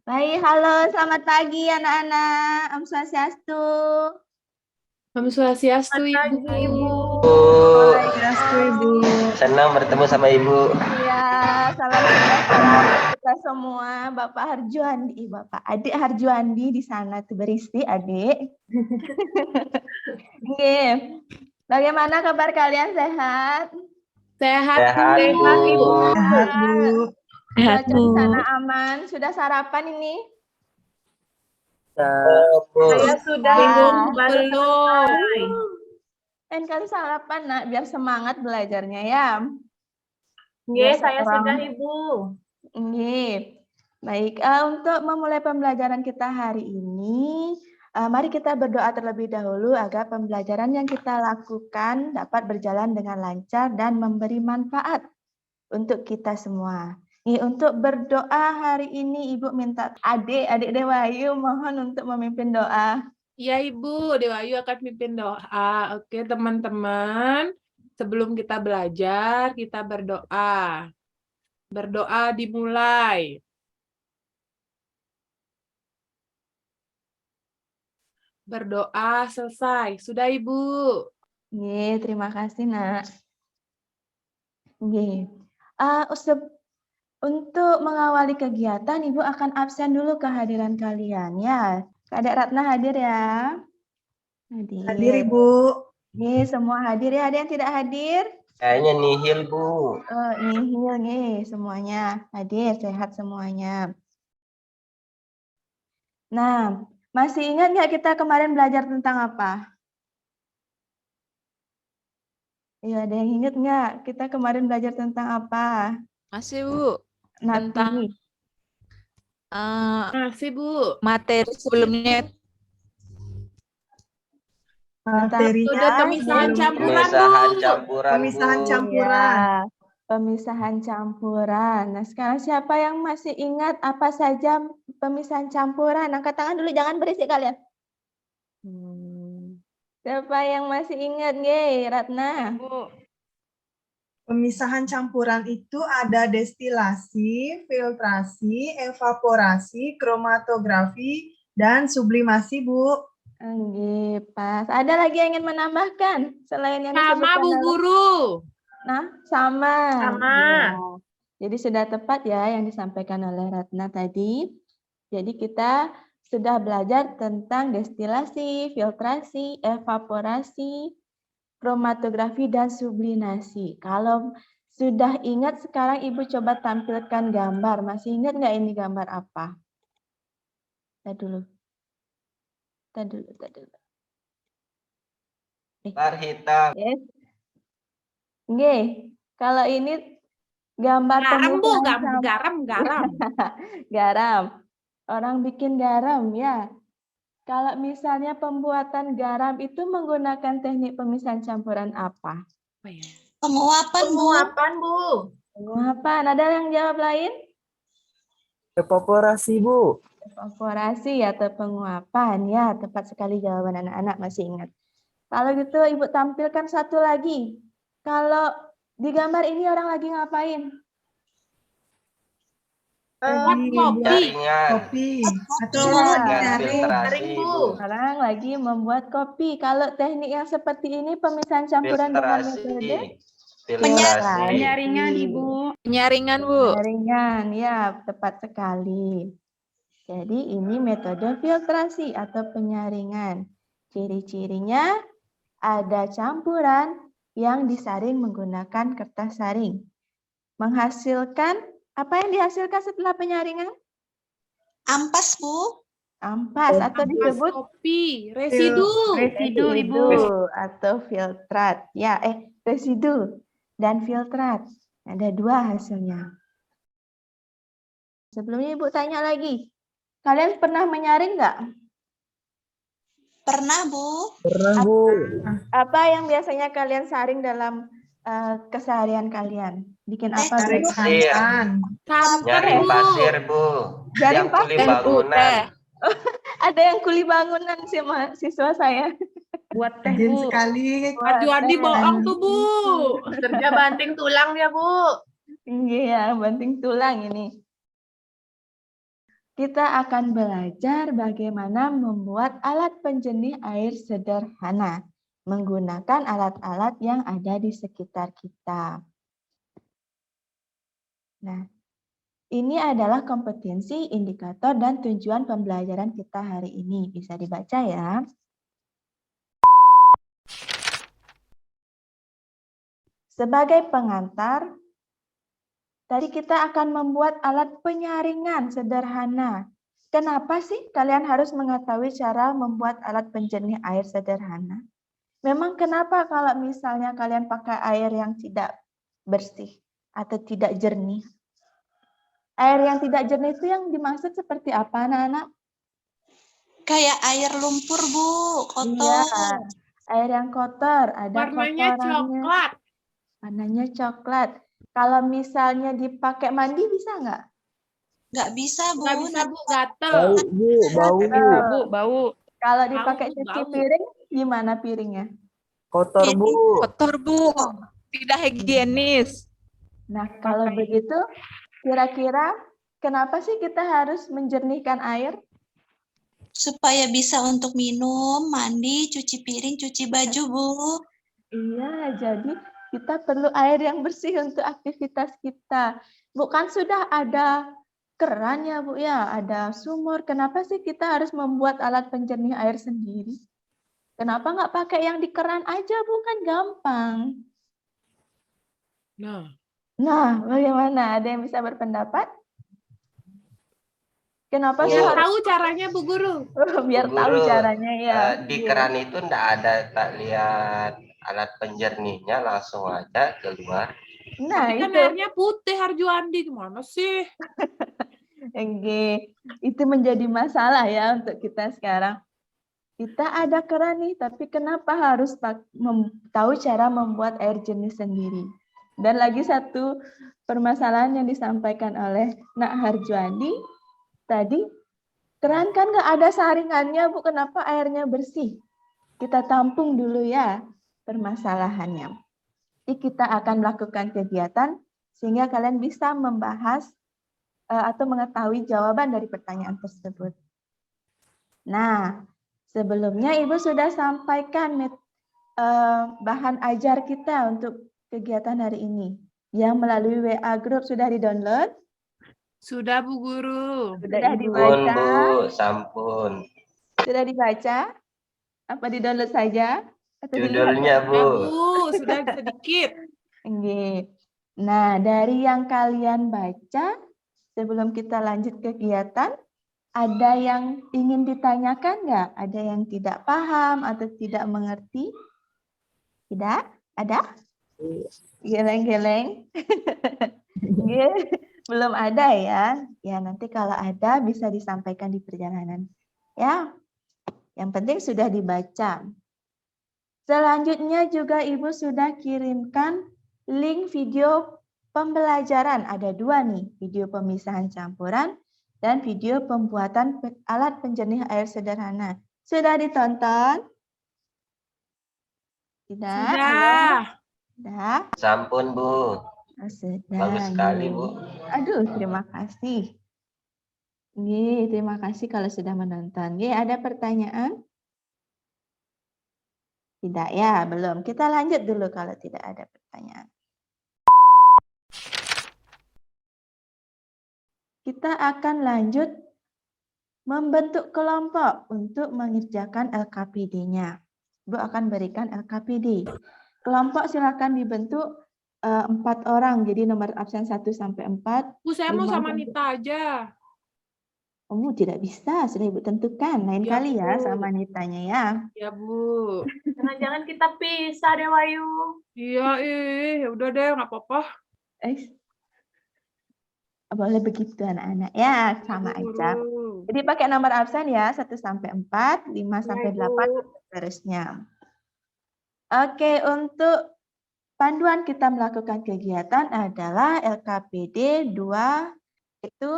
Baik, halo, selamat pagi anak-anak. Om Swastiastu. Om Swastiastu, Selamat Ibu. pagi, Ibu. Swastiastu, Ibu. Senang bertemu sama Ibu. Iya, salam sejahtera untuk kita semua. Bapak Harjuandi, Bapak Adik Harjuandi di sana tuh berisi adik. Oke. Bagaimana kabar kalian, sehat? Sehat, Sehat, Bu. Bu. Ibu. Sehat, Bu. Sehat, Cuaca di Bu. sana aman. Sudah sarapan ini? Bu. Saya sudah Ah. Ibu, baru Belum. selesai. Lain kali sarapan, Nak, biar semangat belajarnya ya. Nggih, Biasa saya orang. sudah Ibu. Nggih. Baik, untuk memulai pembelajaran kita hari ini, mari kita berdoa terlebih dahulu agar pembelajaran yang kita lakukan dapat berjalan dengan lancar dan memberi manfaat untuk kita semua. Nih, untuk berdoa hari ini Ibu minta adik Dewayu mohon untuk memimpin doa. Ya, Ibu. Dewayu akan pimpin doa. Oke, teman-teman. Sebelum kita belajar, kita berdoa. Berdoa dimulai. Berdoa selesai. Sudah, Ibu. Nggih, terima kasih, Nak. Nggih. Untuk mengawali kegiatan, Ibu akan absen dulu kehadiran kalian ya. Kadek Ratna hadir ya? Hadir, Ibu. Nih, semua hadir ya. Ada yang tidak hadir? Kayaknya nihil, Bu. Oh, nihil nih semuanya. Hadir, sehat semuanya. Nah, masih ingat nggak kita kemarin belajar tentang apa? Iya, ada yang ingat nggak? Kita kemarin belajar tentang apa? Masih, Bu. Napi. Tentang Masih, Bu. materi sebelumnya. Materinya Sudah pemisahan belum- campuran, Pemisahan Bu. campuran, Pemisahan Bu. campuran. Iya, pemisahan campuran. Nah, sekarang siapa yang masih ingat apa saja pemisahan campuran? Angkat tangan dulu, jangan berisik kalian. Siapa yang masih ingat, Nge, Ratna? Pemisahan campuran itu ada destilasi, filtrasi, evaporasi, kromatografi, dan sublimasi, Bu. Nggih, pas. Ada lagi yang ingin menambahkan selain yang Sama, disebutkan Bu dalam- Guru. Nah, sama. Sama. Iya. Jadi sudah tepat ya yang disampaikan oleh Ratna tadi. Jadi kita sudah belajar tentang destilasi, filtrasi, evaporasi, kromatografi, dan sublimasi. Kalau sudah ingat, sekarang Ibu coba tampilkan gambar. Masih ingat nggak ini gambar apa? Tadi dulu. Bar hitam. Yes. Nggih, kalau ini gambar Garam, Bu. pemisahan Garam. garam. Orang bikin garam ya. Kalau misalnya pembuatan garam itu menggunakan teknik pemisahan campuran apa? Apa ya? Penguapan, Bu. Penguapan, Bu. Penguapan. Ada yang jawab lain? Evaporasi, Bu. Evaporasi atau penguapan. Ya, tepat sekali jawaban anak-anak masih ingat. Kalau gitu Ibu tampilkan satu lagi. Kalau di gambar ini orang lagi ngapain? Buat kopi. Jaringan. Kopi. Atau Ya. Dan dari filtrasi, Jaring, Bu. Bu. Orang lagi membuat kopi. Kalau teknik yang seperti ini pemisahan campuran dengan metode Filtrasi. penyaringan, Ibu. Penyaringan, Bu. Penyaringan, ya tepat sekali. Jadi ini metode filtrasi atau penyaringan. Ciri-cirinya ada campuran yang disaring menggunakan kertas saring. Menghasilkan, apa yang dihasilkan setelah penyaringan? Ampas, Bu. Ampas atau disebut Kopi. Residu. residu atau filtrat. Ya, residu dan filtrat. Ada dua hasilnya. Sebelumnya Ibu tanya lagi. Kalian pernah menyaring nggak? Pernah, Bu. Pernah, Bu. Apa yang biasanya kalian saring dalam keseharian kalian? Bikin apa? tarik Bu? santan. Nyaring Bu. pasir, Bu. Jaring Yang kuli pasir, Bu. bangunan. Ada yang kuli bangunan sih siswa saya. Buat teh, Rajin Bu. sekali. Juandi bohong tuh, Bu. Kerja banting tulang ya, Bu. Iya, banting tulang ini. kita akan belajar bagaimana membuat alat penjernih air sederhana menggunakan alat-alat yang ada di sekitar kita. Nah, ini adalah kompetensi, indikator, dan tujuan pembelajaran kita hari ini. Bisa dibaca ya. Sebagai pengantar, tadi kita akan membuat alat penyaringan sederhana. Kenapa sih kalian harus mengetahui cara membuat alat penjernih air sederhana? Memang kenapa kalau misalnya kalian pakai air yang tidak bersih atau tidak jernih? Air yang tidak jernih itu yang dimaksud seperti apa, anak-anak? Kayak air lumpur, Bu. Iya, Kotor. air yang kotor, ada Warnanya kotorannya. coklat. Warnanya coklat. Kalau misalnya dipakai mandi bisa nggak? Nggak bisa, Bu. Nggak bisa, Bu. Gatel. Bu, bau Bu. Bu, bau. Kalau Bau, dipakai Bu, cuci bau. piring, gimana piringnya? Kotor Bu. Kotor, Bu. Tidak higienis. Nah, kalau begitu, kira-kira kenapa sih kita harus menjernihkan air? Supaya bisa untuk minum, mandi, cuci piring, cuci baju, Bu. Iya, jadi kita perlu air yang bersih untuk aktivitas kita. Bukan sudah ada keran ya, Bu ya, ada sumur. Kenapa sih kita harus membuat alat penjernih air sendiri? Kenapa nggak pakai yang di keran aja, Bu? Kan gampang. Nah, bagaimana? Ada yang bisa berpendapat? Kenapa sih Biar harus tahu caranya, Bu Guru. biar Bu tahu Guru, caranya ya? Di keran itu ndak ada, tak lihat alat penjernihnya, langsung aja keluar. Nah, Tapi kan itu. airnya putih, Harjuandi. Gimana sih? Oke, itu menjadi masalah ya untuk kita sekarang. Kita ada keran nih, tapi kenapa harus tahu cara membuat air jernih sendiri? Dan lagi satu permasalahan yang disampaikan oleh Nak Harjuandi tadi, keran kan nggak ada saringannya, Bu. Kenapa airnya bersih? Kita tampung dulu ya permasalahannya. Jadi kita akan melakukan kegiatan sehingga kalian bisa membahas atau mengetahui jawaban dari pertanyaan tersebut. Nah, sebelumnya Ibu sudah sampaikan bahan ajar kita untuk kegiatan hari ini. Yang melalui WA Group sudah di-download? Sudah, Bu Guru. Sudah Sampun dibaca? Bu, sampun. Sudah dibaca? Apa di-download saja? Atau dilihat? Judulnya Ya, Bu. Bu. Sudah sedikit. Oke. Nah, dari yang kalian baca, sebelum kita lanjut kegiatan, ada yang ingin ditanyakan nggak? Ada yang tidak paham atau tidak mengerti? Tidak? Ada? Geleng-geleng? Belum ada ya? Ya, nanti kalau ada bisa disampaikan di perjalanan. Ya, yang penting sudah dibaca. Selanjutnya juga Ibu sudah kirimkan link video pembelajaran. Ada dua nih, video pemisahan campuran dan video pembuatan alat penjernih air sederhana. Sudah ditonton? Tidak? Sudah. Sudah? Sampun Bu. Oh, sudah. Bagus sekali Bu. Aduh, terima kasih. Terima kasih kalau sudah menonton. Ada pertanyaan? Tidak ya, belum. Kita lanjut dulu kalau tidak ada pertanyaan. Kita akan lanjut membentuk kelompok untuk mengerjakan LKPD-nya. Ibu akan berikan LKPD. Kelompok silakan dibentuk 4 orang, jadi nomor absen 1 sampai 4. Bu, saya mau 5 sama sampai- Nita aja. Oh, tidak bisa, sudah Ibu tentukan. Lain Ya, kali ya Bu. sama Nitanya ya. Ya, Bu. Jangan-jangan kita pisah deh, Wayu. Iya, udah deh, nggak apa-apa. Boleh begitu anak-anak ya, sama Bu aja. Guru. Jadi pakai nomor absen ya, 1 sampai 4, 5 sampai 8, Bu. seterusnya. Oke, untuk panduan kita melakukan kegiatan adalah LKPD 2, itu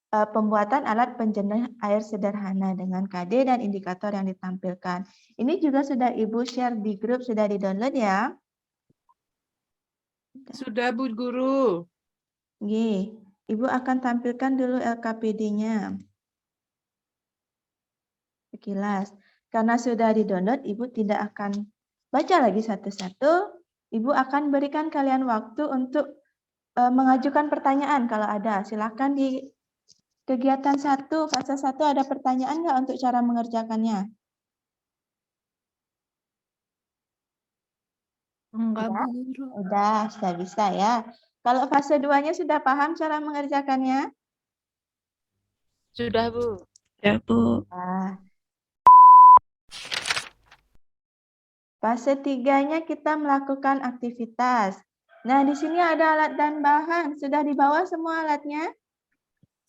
pembuatan alat penjernih air sederhana dengan KD dan indikator yang ditampilkan. Ini juga sudah Ibu share di grup, sudah di-download ya. Sudah, Bu Guru. Ibu akan tampilkan dulu LKPD-nya. sekilas. Karena sudah di-download, Ibu tidak akan baca lagi satu-satu. Ibu akan berikan kalian waktu untuk mengajukan pertanyaan kalau ada. Silakan di kegiatan 1, fase 1 ada pertanyaan nggak untuk cara mengerjakannya? Enggak, Ya. Bu Guru. Sudah bisa ya. Kalau fase 2-nya sudah paham cara mengerjakannya? Sudah, Bu. Ya, Bu. Nah, fase 3-nya kita melakukan aktivitas. Nah, di sini ada alat dan bahan. Sudah dibawa semua alatnya?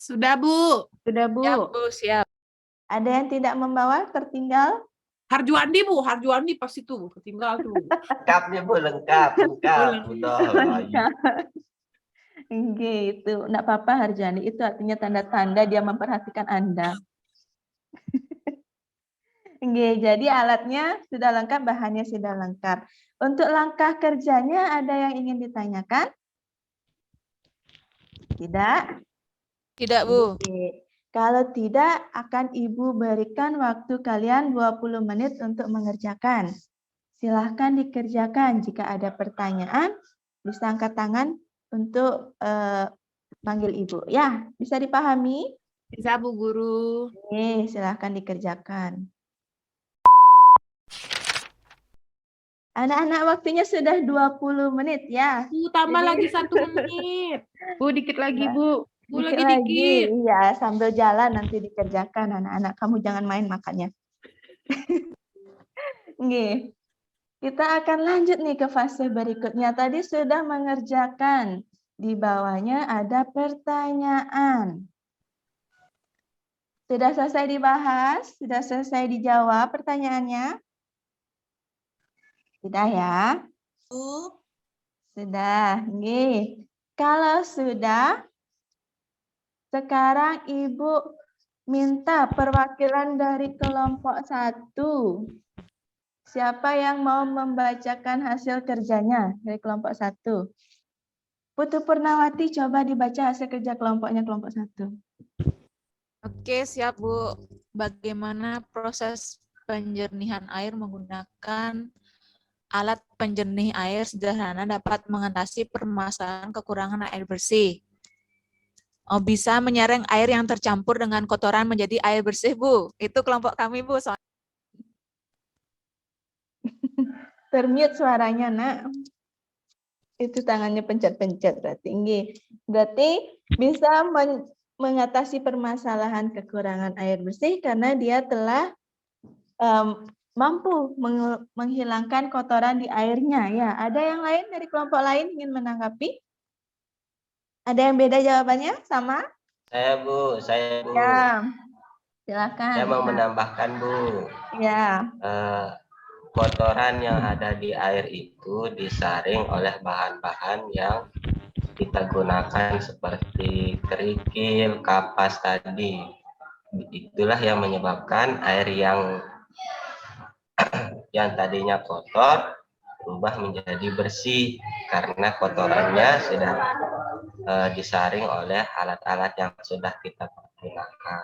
Sudah, Bu. Sudah, Bu. Siap, Bu, siap. Ada yang tidak membawa, tertinggal? Harjuandi, Bu. Harjuandi pas itu. Ketinggal tuh. Lengkap nih Bu, lengkap. Udah lagi. Gitu. Enggak apa-apa, Harjani. Itu artinya tanda-tanda dia memperhatikan Anda. Jadi alatnya sudah lengkap, bahannya sudah lengkap. Untuk langkah kerjanya ada yang ingin ditanyakan? Tidak? Tidak, Bu. Oke. Kalau tidak, akan Ibu berikan waktu kalian 20 menit untuk mengerjakan. Silahkan dikerjakan. Jika ada pertanyaan, bisa angkat tangan untuk panggil Ibu. Ya, bisa dipahami? Bisa, Bu Guru. Oke, silahkan dikerjakan. Anak-anak waktunya sudah 20 menit ya. Bu, tambah Jadi- lagi 1 menit. Bu, dikit lagi, Bu. Bu, Dikit lagi dikit. Iya, sambil jalan nanti dikerjakan anak-anak. Kamu jangan main makannya. Nggih. Kita akan lanjut nih ke fase berikutnya. Tadi sudah mengerjakan. Di bawahnya ada pertanyaan. Sudah selesai dibahas? Sudah selesai dijawab pertanyaannya? Sudah ya? Bu. Sudah. Nggih. Kalau sudah, sekarang Ibu minta perwakilan dari kelompok 1. Siapa yang mau membacakan hasil kerjanya dari kelompok 1? Putu Purnawati, coba dibaca hasil kerja kelompoknya kelompok 1. Oke, siap, Bu. Bagaimana proses penjernihan air menggunakan alat penjernih air sederhana dapat mengatasi permasalahan kekurangan air bersih? Bisa menyaring air yang tercampur dengan kotoran menjadi air bersih, Bu. Itu kelompok kami, Bu. Termute suaranya, Nak. Itu tangannya pencet-pencet berarti. Nggih. Berarti bisa mengatasi permasalahan kekurangan air bersih karena dia telah mampu menghilangkan kotoran di airnya. Ya, ada yang lain dari kelompok lain ingin menanggapi? Ada yang beda jawabannya? Sama? Saya Bu. Ya. Silakan. Saya mau menambahkan Bu. Ya. Kotoran yang ada di air itu disaring oleh bahan-bahan yang kita gunakan seperti kerikil, kapas tadi. Itulah yang menyebabkan air yang tadinya kotor berubah menjadi bersih karena kotorannya sudah disaring oleh alat-alat yang sudah kita gunakan.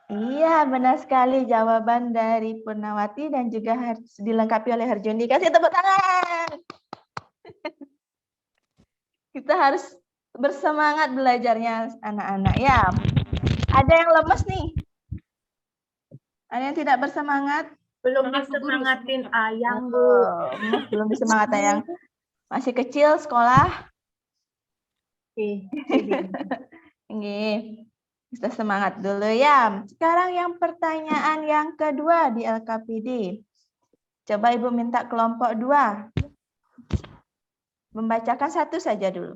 Iya, benar sekali jawaban dari Purnawati dan juga harus dilengkapi oleh Harjundi. Kasih tepuk tangan. Kita harus bersemangat belajarnya anak-anak ya. Ada yang lemes nih? Ada yang tidak bersemangat? Belum Semangat, Bu Guru, disemangatin semangat. ayang, Bu. Belum disemangat yang masih kecil sekolah. Oke. Nggih. Kita semangat dulu ya. Sekarang yang pertanyaan yang kedua di LKPD. Coba Ibu minta kelompok 2. Membacakan satu saja dulu.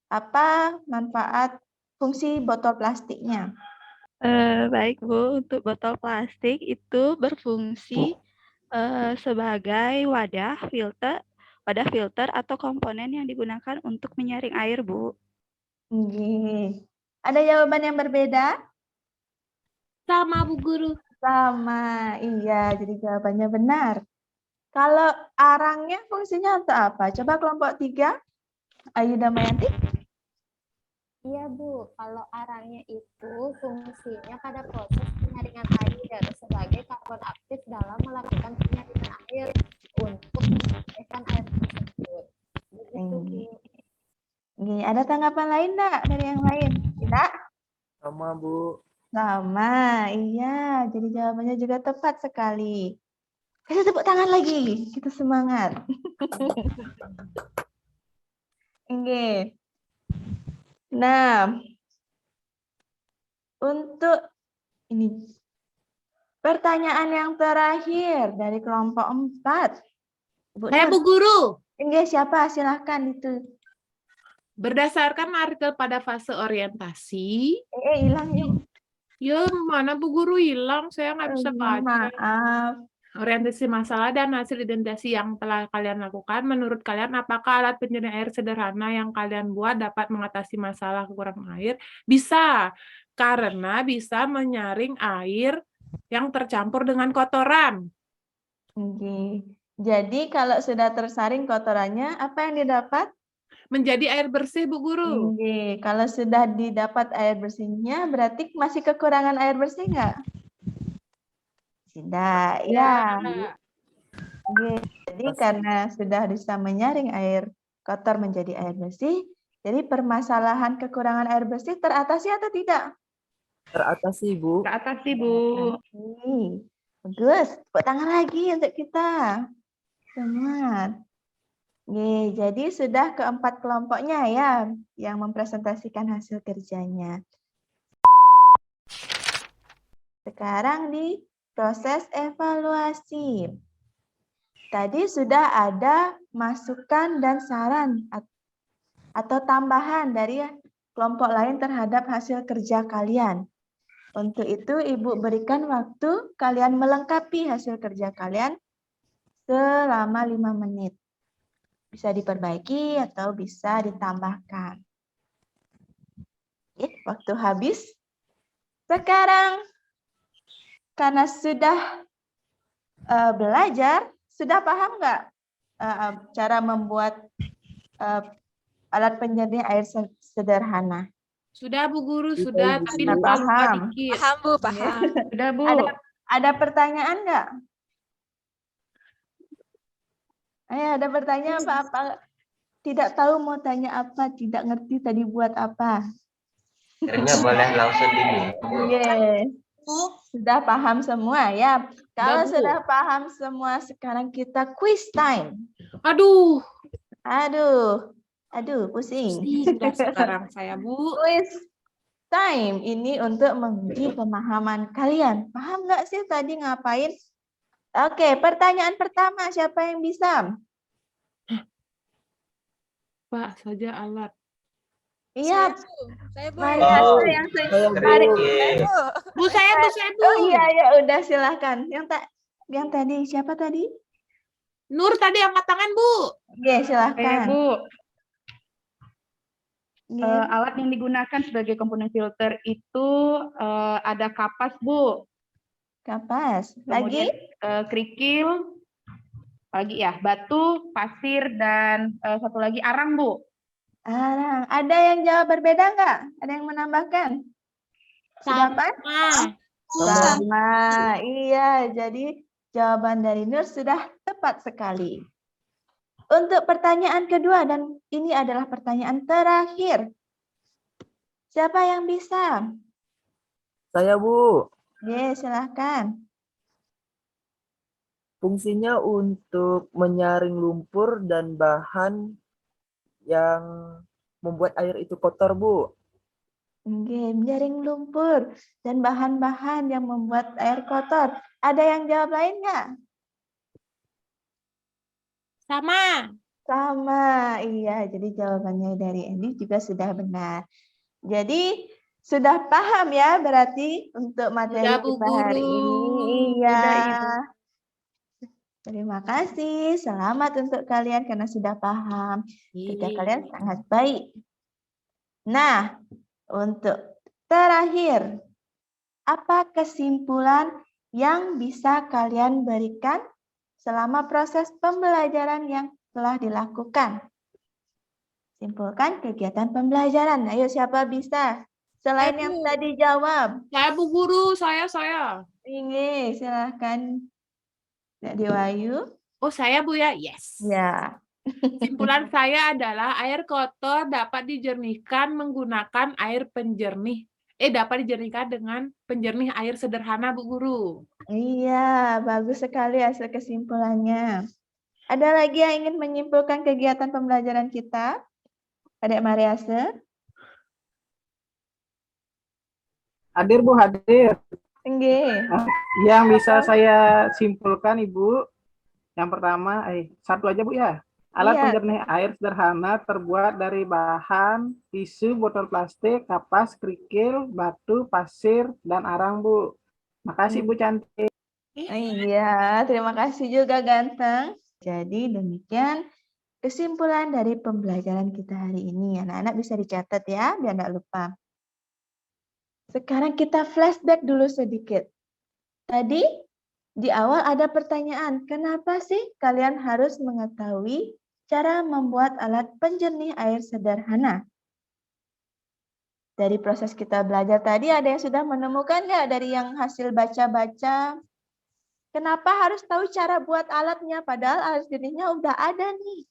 Apa manfaat fungsi botol plastiknya? Baik Bu, untuk botol plastik itu berfungsi sebagai wadah filter atau komponen yang digunakan untuk menyaring air, Bu. Nggih. Ada jawaban yang berbeda? Sama, Bu Guru. Sama, iya. Jadi jawabannya benar. Kalau arangnya fungsinya untuk apa? Coba kelompok 3. Ayu Damayanti. Iya Bu, kalau arangnya itu fungsinya pada proses penyaringan air. enggak dari yang lain? Tidak? Sama, Bu. Sama, iya. Jadi jawabannya juga tepat sekali. Kasih tepuk tangan lagi. Kita semangat. Oke. Nah, untuk ini pertanyaan yang terakhir dari kelompok 4. Saya Bu Guru. Oke, siapa? Silahkan itu. Berdasarkan artikel pada fase orientasi, Hilang yuk. ya mana Bu Guru hilang, saya nggak bisa baca. Maaf. Orientasi masalah dan hasil identifikasi yang telah kalian lakukan, menurut kalian apakah alat penjernih air sederhana yang kalian buat dapat mengatasi masalah kekurangan air? Bisa, karena bisa menyaring air yang tercampur dengan kotoran. Oke. Jadi kalau sudah tersaring kotorannya, apa yang didapat? Menjadi air bersih, Bu Guru. Oke. Kalau sudah didapat air bersihnya, berarti masih kekurangan air bersih nggak? Tidak, ya. Oke. Jadi karena sudah bisa menyaring air kotor menjadi air bersih, jadi permasalahan kekurangan air bersih teratasi atau tidak? Teratasi, Bu. Teratasi, Bu. Oke. Bagus. Tepuk tangan lagi untuk kita. Semangat. Oke, jadi sudah keempat kelompoknya ya yang mempresentasikan hasil kerjanya. Sekarang di proses evaluasi. Tadi sudah ada masukan dan saran atau tambahan dari kelompok lain terhadap hasil kerja kalian. Untuk itu, Ibu berikan waktu kalian melengkapi hasil kerja kalian selama 5 menit. Bisa diperbaiki atau bisa ditambahkan. Oke, waktu habis. Sekarang, karena sudah belajar, sudah paham nggak cara membuat alat penjernih air sederhana? Sudah Bu Guru, sudah, tapi Sudah lupa-lupa paham. dikit. Paham, Bu, paham. Sudah, Bu. Ada pertanyaan nggak? Ayo, ada pertanyaan apa? Tidak tahu mau tanya apa, tidak ngerti tadi buat apa. Akhirnya boleh langsung dimulai. Yes. Bu, Sudah paham semua ya. Kalau Bu. sudah paham semua, sekarang kita quiz time. Aduh, Aduh, pusing. sudah sekarang saya Bu. Quiz time ini untuk menguji pemahaman kalian. Paham nggak sih tadi ngapain? Oke, pertanyaan pertama, siapa yang bisa? Pak saja alat. Iya, Saya, Bu. mari Oh, ada yang Saya, mari. Bu. Bu, saya Bu. Oh iya, ya udah silahkan. Yang tadi siapa tadi? Nur tadi angkat tangan Bu. Oke, Oke, silahkan. Bu. Oke. Alat yang digunakan sebagai komponen filter itu ada kapas, Bu. Kapas. Kemudian Lagi? kerikil, lagi ya, batu, pasir, dan satu lagi arang, Bu. Arang. Ada yang jawab berbeda nggak? Ada yang menambahkan? Sudah apa? Sama. Iya, jadi jawaban dari Nur sudah tepat sekali. Untuk pertanyaan kedua, dan ini adalah pertanyaan terakhir. Siapa yang bisa? Saya, Bu. Oke, silahkan. Fungsinya untuk menyaring lumpur dan bahan yang membuat air itu kotor, Bu. Oke, menjaring lumpur dan bahan-bahan yang membuat air kotor. Ada yang jawab lain nggak? Sama. Sama, iya. Jadi jawabannya dari Andy juga sudah benar. Jadi sudah paham ya berarti untuk materi Sudah, Bu kita hari Guru. ini. Iya. Sudah, Ibu. Terima kasih. Selamat untuk kalian karena sudah paham. Kerja kalian sangat baik. Nah, untuk terakhir, apa kesimpulan yang bisa kalian berikan selama proses pembelajaran yang telah dilakukan? Simpulkan kegiatan pembelajaran. Ayo, siapa bisa? Selain yang Aku. tadi jawab. Saya Bu Guru, saya. Ini, silahkan. Nak Dewayu. Oh, saya Bu ya? Yes. Ya. Kesimpulan saya adalah air kotor dapat dijernihkan menggunakan air penjernih. Dapat dijernihkan dengan penjernih air sederhana, Bu Guru. Iya, bagus sekali hasil kesimpulannya. Ada lagi yang ingin menyimpulkan kegiatan pembelajaran kita? Adik Mariase? Hadir Bu, hadir. Nggih. Yang bisa saya simpulkan Ibu, yang pertama, satu aja Bu ya. Alat Iya. penjernih air sederhana terbuat dari bahan tisu, botol plastik, kapas, kerikil, batu, pasir, dan arang Bu. Makasih Bu cantik. Iya, terima kasih juga ganteng. Jadi demikian kesimpulan dari pembelajaran kita hari ini. Anak-anak bisa dicatat ya, biar nggak lupa. Sekarang kita flashback dulu sedikit. Tadi di awal ada pertanyaan, kenapa sih kalian harus mengetahui cara membuat alat penjernih air sederhana? Dari proses kita belajar tadi, ada yang sudah menemukan nggak dari yang hasil baca-baca? Kenapa harus tahu cara buat alatnya, padahal alat jernihnya udah ada nih?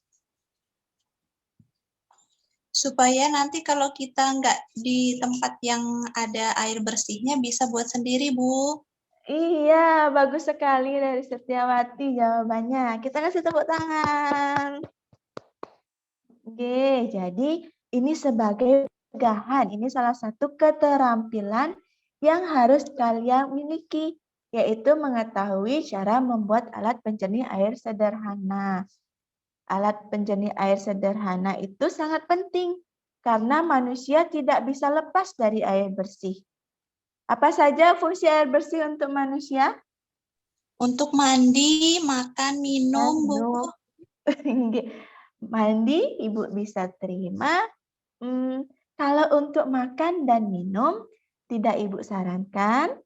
Supaya nanti kalau kita nggak di tempat yang ada air bersihnya bisa buat sendiri, Bu. Iya, bagus sekali dari Setiawati jawabannya. Kita kasih tepuk tangan. Oke, jadi ini sebagai pencegahan. Ini salah satu keterampilan yang harus kalian miliki, yaitu mengetahui cara membuat alat penjernih air sederhana. Alat penjernih air sederhana itu sangat penting karena manusia tidak bisa lepas dari air bersih. Apa saja fungsi air bersih untuk manusia? Untuk mandi, makan, minum, Bu. Mandi, Ibu bisa terima. Kalau untuk makan dan minum, tidak Ibu sarankan,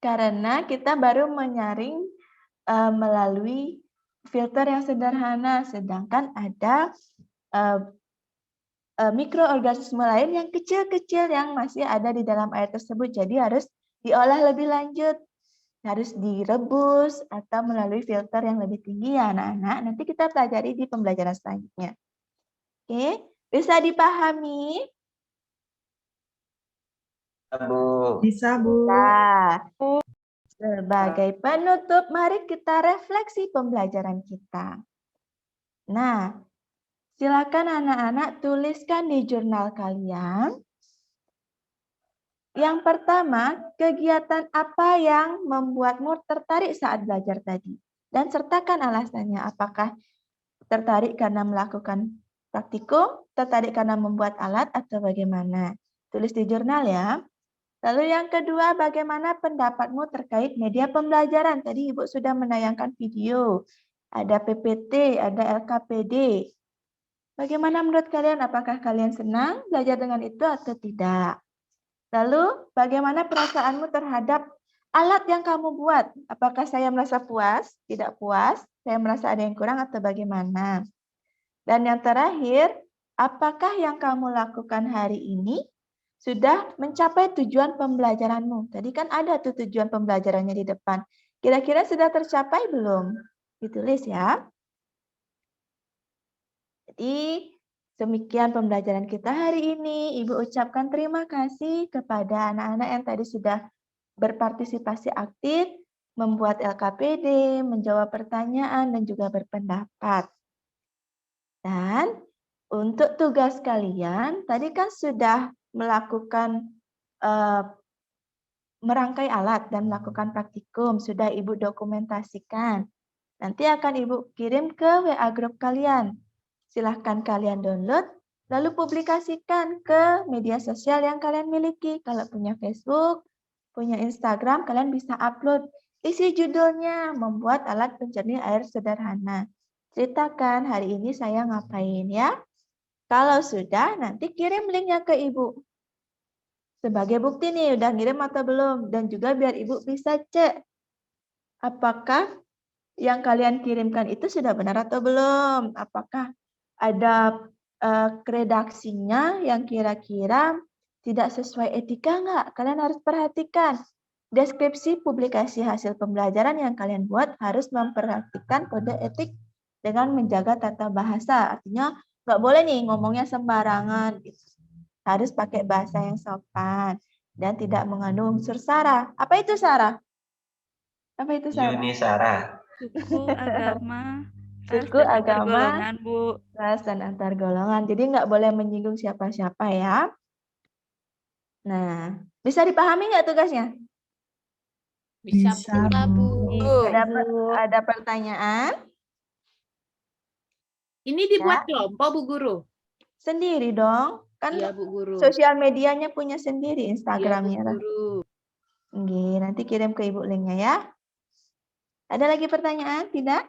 karena kita baru menyaring melalui filter yang sederhana, sedangkan ada mikroorganisme lain yang kecil-kecil yang masih ada di dalam air tersebut. Jadi harus diolah lebih lanjut, harus direbus atau melalui filter yang lebih tinggi ya anak-anak. Nanti kita pelajari di pembelajaran selanjutnya. Oke, bisa dipahami? Bu. Bisa, Bu. Nah, sebagai penutup, mari kita refleksi pembelajaran kita. Nah, silakan anak-anak tuliskan di jurnal kalian. Yang pertama, kegiatan apa yang membuatmu tertarik saat belajar tadi? Dan sertakan alasannya. Apakah tertarik karena melakukan praktikum, tertarik karena membuat alat, atau bagaimana? Tulis di jurnal ya. Lalu yang kedua, bagaimana pendapatmu terkait media pembelajaran? Tadi Ibu sudah menayangkan video. Ada PPT, ada LKPD. Bagaimana menurut kalian? Apakah kalian senang belajar dengan itu atau tidak? Lalu, bagaimana perasaanmu terhadap alat yang kamu buat? Apakah saya merasa puas? Tidak puas? Saya merasa ada yang kurang atau bagaimana? Dan yang terakhir, apakah yang kamu lakukan hari ini sudah mencapai tujuan pembelajaranmu? Tadi kan ada tuh tujuan pembelajarannya di depan. Kira-kira sudah tercapai belum? Ditulis ya. Jadi, demikian pembelajaran kita hari ini. Ibu ucapkan terima kasih kepada anak-anak yang tadi sudah berpartisipasi aktif, membuat LKPD, menjawab pertanyaan, dan juga berpendapat. Dan untuk tugas kalian, tadi kan sudah melakukan merangkai alat dan melakukan praktikum, sudah Ibu dokumentasikan. Nanti akan Ibu kirim ke WA grup kalian. Silahkan kalian download, lalu publikasikan ke media sosial yang kalian miliki. Kalau punya Facebook, punya Instagram, kalian bisa upload. Isi judulnya, membuat alat penjernih air sederhana. Ceritakan hari ini saya ngapain ya. Kalau sudah, nanti kirim linknya ke Ibu. Sebagai bukti nih, udah ngirim atau belum. Dan juga biar Ibu bisa cek, apakah yang kalian kirimkan itu sudah benar atau belum. Apakah ada redaksinya yang kira-kira tidak sesuai etika nggak? Kalian harus perhatikan. Deskripsi publikasi hasil pembelajaran yang kalian buat harus memperhatikan kode etik dengan menjaga tata bahasa. Artinya nggak boleh nih ngomongnya sembarangan. Gitu. Harus pakai bahasa yang sopan dan tidak mengandung unsur sara. Apa itu sara? Apa itu sara? Yuni Sarah. Suku, agama, ras, Suku, dan antar agama, golongan, Bu. ras, dan antar golongan. Jadi nggak boleh menyinggung siapa-siapa ya. Nah, bisa dipahami nggak tugasnya? Bisa, Bu. Ada pertanyaan? Ini dibuat kelompok, Bu Guru? Sendiri dong. Kan Iya, Bu Guru. sosial medianya punya sendiri Iya, Bu Instagramnya. Guru. Oke, nanti kirim ke Ibu linknya ya. Ada lagi pertanyaan? Tidak?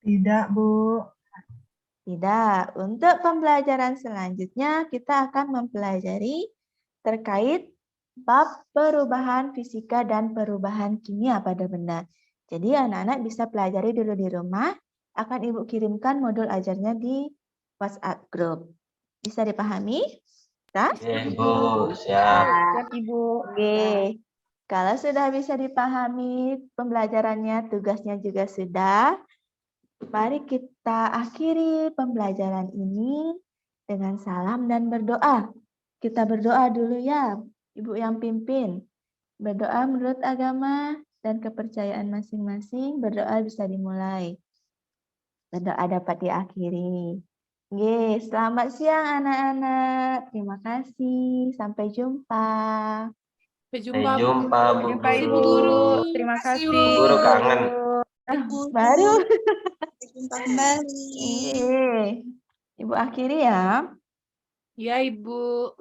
Tidak, Bu. Tidak. Untuk pembelajaran selanjutnya kita akan mempelajari terkait bab perubahan fisika dan perubahan kimia pada benda. Jadi anak-anak bisa pelajari dulu di rumah. Akan Ibu kirimkan modul ajarnya di WhatsApp group. Bisa dipahami? Bisa? Oke, Bu. Siap. Siap, Ibu. Oke. Kalau sudah bisa dipahami pembelajarannya, tugasnya juga sudah. Mari kita akhiri pembelajaran ini dengan salam dan berdoa. Kita berdoa dulu ya, Ibu yang pimpin. Berdoa menurut agama dan kepercayaan masing-masing, berdoa bisa dimulai. Berdoa dapat diakhiri. Oke, selamat siang anak-anak. Terima kasih. Sampai jumpa. Sampai Sampai jumpa, Bu Sampai Ibu Guru. Guru. Terima kasih. Bu Guru kangen. Baru. Sampai jumpa kembali. Ibu akhiri ya. Iya, Ibu.